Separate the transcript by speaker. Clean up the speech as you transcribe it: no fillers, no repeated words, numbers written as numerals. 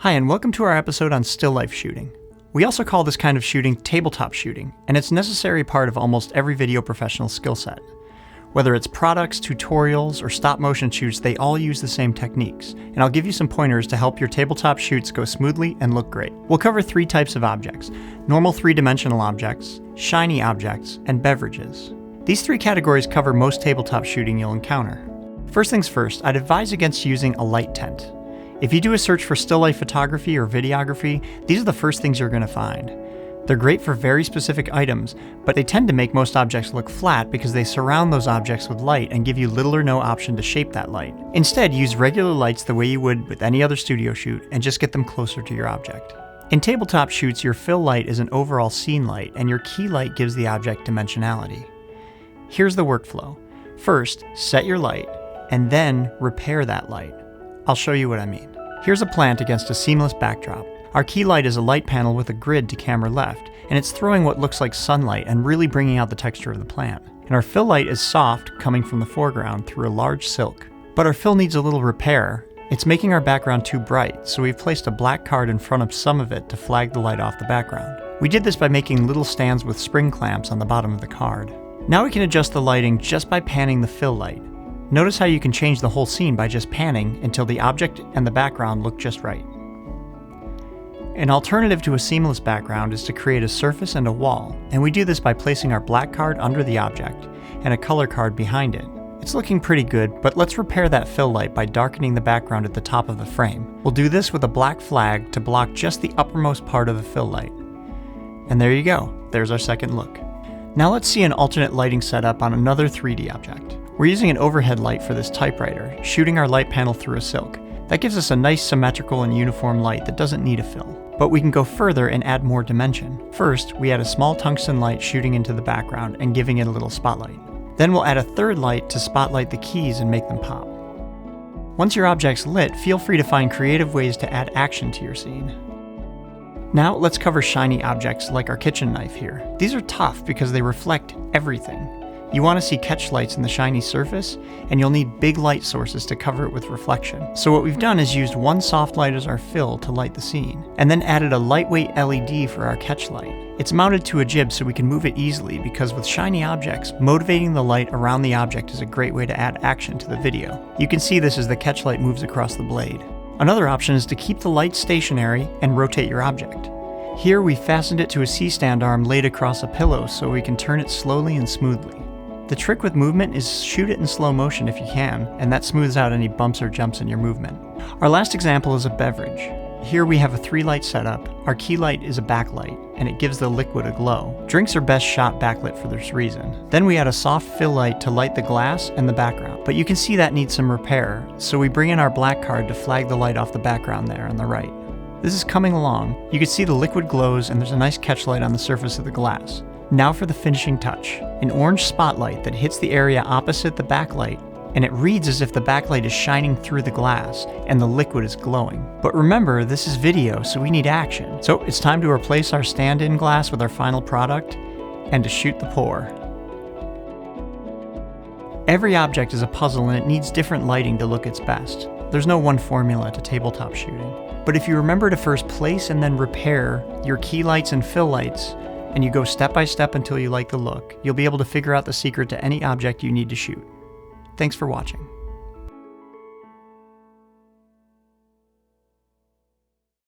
Speaker 1: Hi, and welcome to our episode on still life shooting. We also call this kind of shooting tabletop shooting, and it's a necessary part of almost every video professional skill set. Whether it's products, tutorials, or stop motion shoots, they all use the same techniques, and I'll give you some pointers to help your tabletop shoots go smoothly and look great. We'll cover three types of objects: normal three-dimensional objects, shiny objects, and beverages. These three categories cover most tabletop shooting you'll encounter. First things first, I'd advise against using a light tent. If you do a search for still life photography or videography, these are the first things you're going to find. They're great for very specific items, but they tend to make most objects look flat because they surround those objects with light and give you little or no option to shape that light. Instead, use regular lights the way you would with any other studio shoot and just get them closer to your object. In tabletop shoots, your fill light is an overall scene light, and your key light gives the object dimensionality. Here's the workflow. First, set your light, and then repair that light. I'll show you what I mean. Here's a plant against a seamless backdrop. Our key light is a light panel with a grid to camera left, and it's throwing what looks like sunlight and really bringing out the texture of the plant. And our fill light is soft, coming from the foreground through a large silk. But our fill needs a little repair. It's making our background too bright, so we've placed a black card in front of some of it to flag the light off the background. We did this by making little stands with spring clamps on the bottom of the card. Now we can adjust the lighting just by panning the fill light. Notice how you can change the whole scene by just panning until the object and the background look just right. An alternative to a seamless background is to create a surface and a wall, and we do this by placing our black card under the object and a color card behind it. It's looking pretty good, but let's repair that fill light by darkening the background at the top of the frame. We'll do this with a black flag to block just the uppermost part of the fill light. And there you go, there's our second look. Now let's see an alternate lighting setup on another 3D object. We're using an overhead light for this typewriter, shooting our light panel through a silk. That gives us a nice symmetrical and uniform light that doesn't need a fill. But we can go further and add more dimension. First, we add a small tungsten light shooting into the background and giving it a little spotlight. Then we'll add a third light to spotlight the keys and make them pop. Once your object's lit, feel free to find creative ways to add action to your scene. Now let's cover shiny objects like our kitchen knife here. These are tough because they reflect everything. You want to see catch lights in the shiny surface, and you'll need big light sources to cover it with reflection. So what we've done is used one soft light as our fill to light the scene, and then added a lightweight LED for our catch light. It's mounted to a jib so we can move it easily, because with shiny objects, motivating the light around the object is a great way to add action to the video. You can see this as the catch light moves across the blade. Another option is to keep the light stationary and rotate your object. Here we fastened it to a C-stand arm laid across a pillow so we can turn it slowly and smoothly. The trick with movement is shoot it in slow motion if you can, and that smooths out any bumps or jumps in your movement. Our last example is a beverage. Here we have a 3-light setup. Our key light is a backlight, and it gives the liquid a glow. Drinks are best shot backlit for this reason. Then we add a soft fill light to light the glass and the background. But you can see that needs some repair, so we bring in our black card to flag the light off the background there on the right. This is coming along. You can see the liquid glows and there's a nice catch light on the surface of the glass. Now for the finishing touch, an orange spotlight that hits the area opposite the backlight, and it reads as if the backlight is shining through the glass and the liquid is glowing. But remember, this is video, so we need action. So it's time to replace our stand-in glass with our final product and to shoot the pour. Every object is a puzzle and it needs different lighting to look its best. There's no one formula to tabletop shooting. But if you remember to first place and then repair your key lights and fill lights, and you go step by step until you like the look, you'll be able to figure out the secret to any object you need to shoot. Thanks for watching.